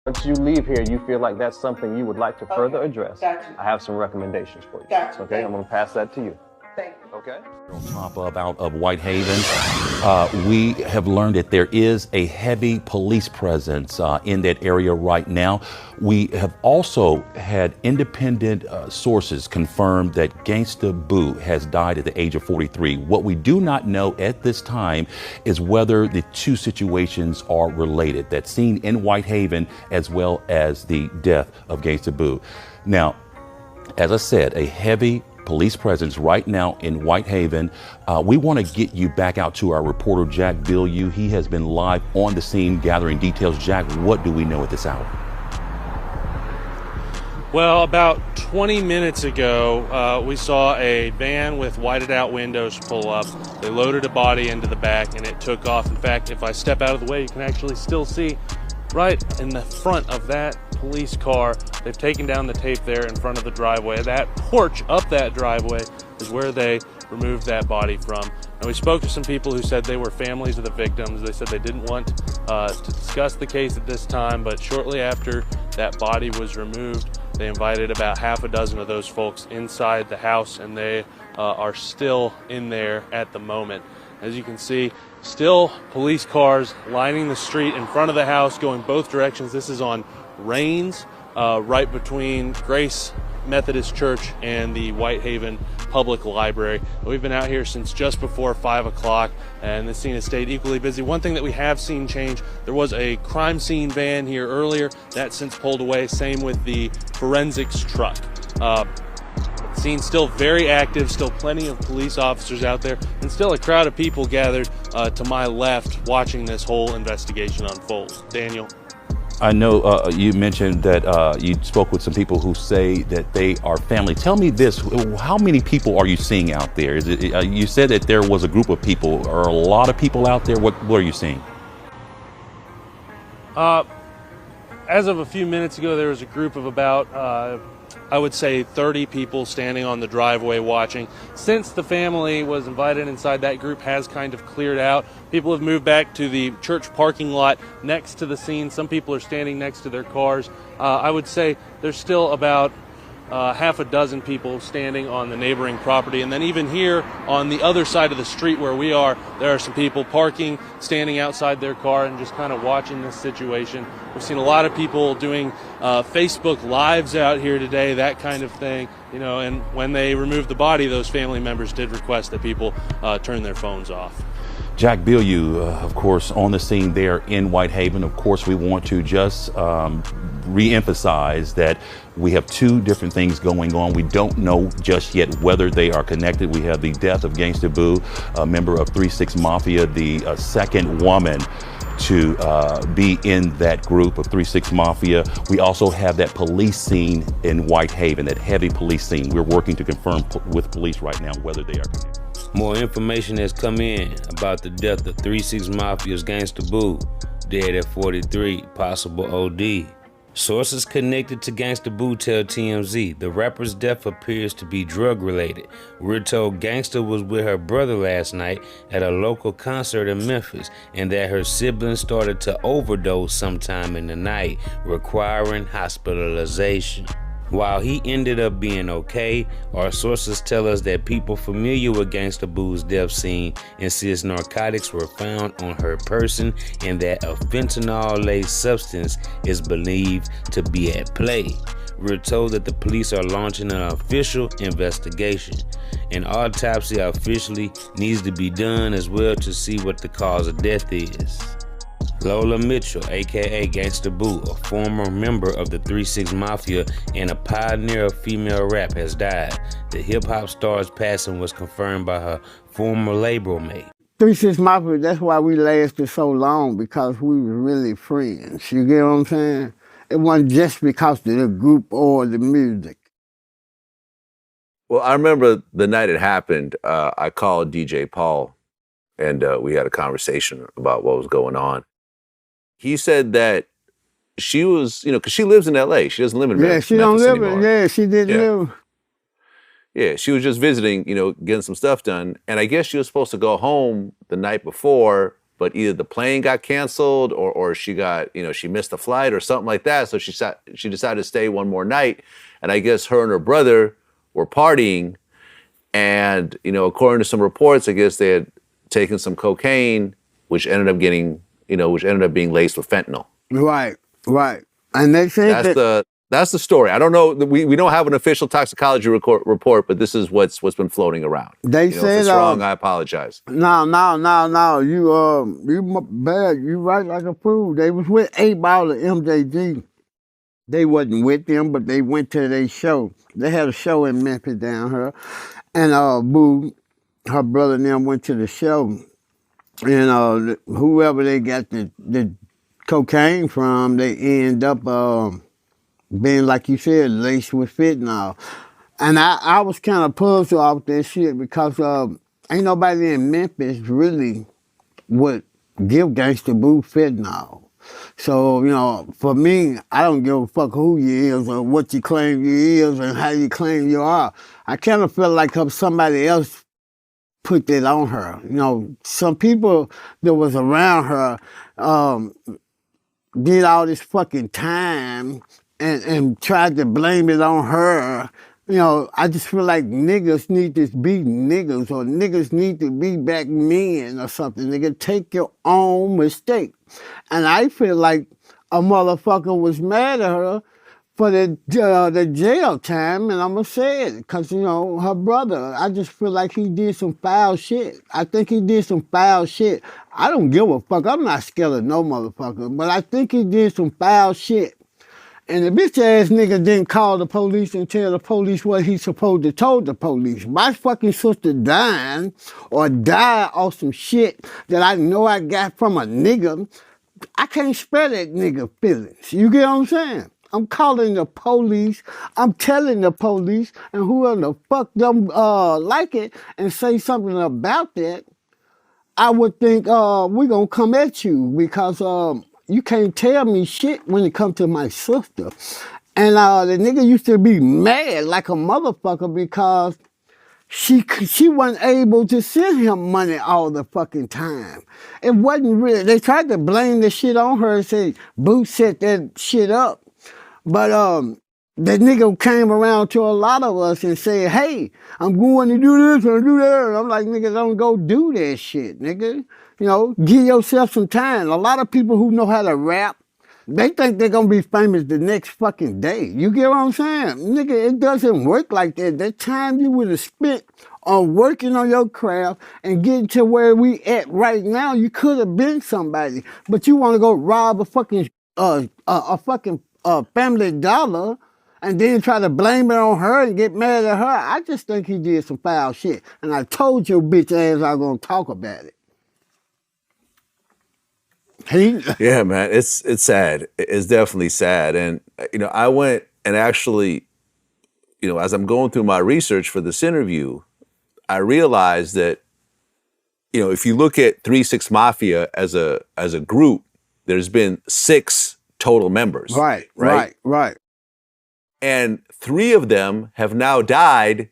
Once you leave here, you feel like that's something you would like to further address, Gotcha. I have some recommendations for you. Gotcha. Okay, I'm going to pass that to you. Thank you. Okay? On top of Whitehaven, we have learned that there is a heavy police presence in that area right now. We have also had independent sources confirm that Gangsta Boo has died at the age of 43. What we do not know at this time is whether the two situations are related, that scene in Whitehaven as well as the death of Gangsta Boo. Now, as I said, a heavy police presence right now in Whitehaven. We want to get you back out to our reporter, Jack Bilyeu. He has been live on the scene gathering details. Jack, what do we know at this hour? Well, about 20 minutes ago, we saw a van with whited out windows pull up. They loaded a body into the back and it took off. In fact, if I step out of the way, you can actually still see right in the front of that police car, they've taken down the tape there in front of the driveway. That porch up that driveway is where they removed that body from. And we spoke to some people who said they were families of the victims. They said they didn't want to discuss the case at this time, but shortly after that body was removed, they invited about half a dozen of those folks inside the house, and they are still in there at the moment. As you can see, still police cars lining the street in front of the house going both directions. This is on Rains, right between Grace Methodist Church and the Whitehaven Public Library. We've been out here since just before 5 o'clock, and the scene has stayed equally busy. One thing that we have seen change, there was a crime scene van here earlier. That's since pulled away. Same with the forensics truck. Scene still very active, still plenty of police officers out there, and still a crowd of people gathered to my left watching this whole investigation unfold. Daniel? I know you mentioned that you spoke with some people who say that they are family. Tell me this, how many people are you seeing out there? Is it, you said that there was a group of people. Are a lot of people out there? What are you seeing? As of a few minutes ago, there was a group of about I would say 30 people standing on the driveway watching. Since the family was invited inside, that group has kind of cleared out. People have moved back to the church parking lot next to the scene. Some people are standing next to their cars. I would say there's still about half a dozen people standing on the neighboring property. And then even here on the other side of the street where we are, there are some people parking, standing outside their car and just kind of watching this situation. We've seen a lot of people doing Facebook Lives out here today, that kind of thing. You know, and when they removed the body, those family members did request that people turn their phones off. Jack Bilyeu, of course, on the scene there in Whitehaven. Of course, we want to just re-emphasize that we have two different things going on. We don't know just yet whether they are connected. We have the death of Gangsta Boo, a member of 3-6 Mafia, the second woman to be in that group of 3-6 Mafia. We also have that police scene in Whitehaven, that heavy police scene. We're working to confirm with police right now whether they are connected. More information has come in about the death of 3-6 Mafia's Gangsta Boo, dead at 43, possible OD. Sources connected to Gangsta Boo tell TMZ the rapper's death appears to be drug-related. We're told Gangsta was with her brother last night at a local concert in Memphis, and that her siblings started to overdose sometime in the night, requiring hospitalization. While he ended up being okay, our sources tell us that people familiar with Gangsta Boo's death scene insist narcotics were found on her person and that a fentanyl-laced substance is believed to be at play. We're told that the police are launching an official investigation. An autopsy officially needs to be done as well to see what the cause of death is. Lola Mitchell, aka Gangsta Boo, a former member of the 3-6 Mafia and a pioneer of female rap, has died. The hip-hop star's passing was confirmed by her former label mate. 3-6 Mafia, that's why we lasted so long, because we were really friends. You get what I'm saying? It wasn't just because of the group or the music. Well, I remember the night it happened, I called DJ Paul, and we had a conversation about what was going on. He said that she was, you know, because she lives in L.A. She doesn't live in Memphis. Yeah, she don't live in, yeah, she didn't live. Yeah, she was just visiting, you know, getting some stuff done. And I guess she was supposed to go home the night before but either the plane got canceled or she got, she missed a flight or something like that. So she decided to stay one more night. And I guess her and her brother were partying. And, according to some reports, I guess they had taken some cocaine, which ended up being laced with fentanyl. Right. And they say that's the story. I don't know. We don't have an official toxicology report, but this is what's been floating around. They said, if it's wrong, I apologize. No. You bad. You right like a fool. They was with 8 Ball of MJG. They wasn't with them, but they went to their show. They had a show in Memphis down here, and Boo, her brother and them went to the show, and whoever they got the cocaine from, they end up being, like you said, laced with fentanyl. And I was kind of puzzled off that shit because ain't nobody in Memphis really would give Gangsta Boo fentanyl. So, for me, I don't give a fuck who you is or what you claim you is and how you claim you are. I kind of feel like somebody else put that on her. Some people that was around her did all this fucking time and tried to blame it on her. I just feel like niggas need to be niggas or niggas need to be back men or something. Nigga, take your own mistake. And I feel like a motherfucker was mad at her for the jail time, and I'm gonna say it, because, her brother, I just feel like he did some foul shit. I think he did some foul shit. I don't give a fuck. I'm not scared of no motherfucker, but I think he did some foul shit. And the bitch ass nigga didn't call the police and tell the police what he supposed to told the police. My fucking sister dying or died off some shit that I know I got from a nigga, I can't spare that nigga feelings. You get what I'm saying? I'm calling the police, I'm telling the police, and whoever the fuck them like it and say something about that, I would think we gonna come at you because you can't tell me shit when it comes to my sister. And the nigga used to be mad like a motherfucker because she wasn't able to send him money all the fucking time. It wasn't really, they tried to blame the shit on her and say, Boo set that shit up. But that nigga came around to a lot of us and said, hey, I'm going to do this and do that. And I'm like, nigga, don't go do that shit, nigga. Give yourself some time. A lot of people who know how to rap, they think they're going to be famous the next fucking day. You get what I'm saying? Nigga, it doesn't work like that. That time you would have spent on working on your craft and getting to where we at right now, you could have been somebody. But you want to go rob a fucking Family Dollar and then try to blame it on her and get mad at her. I just think he did some foul shit. And I told your bitch ass I was going to talk about it. Yeah, man, it's sad. It's definitely sad. And, I went and actually, as I'm going through my research for this interview, I realized that, if you look at 3-6 Mafia as a group, there's been 6 total members. Right. And 3 of them have now died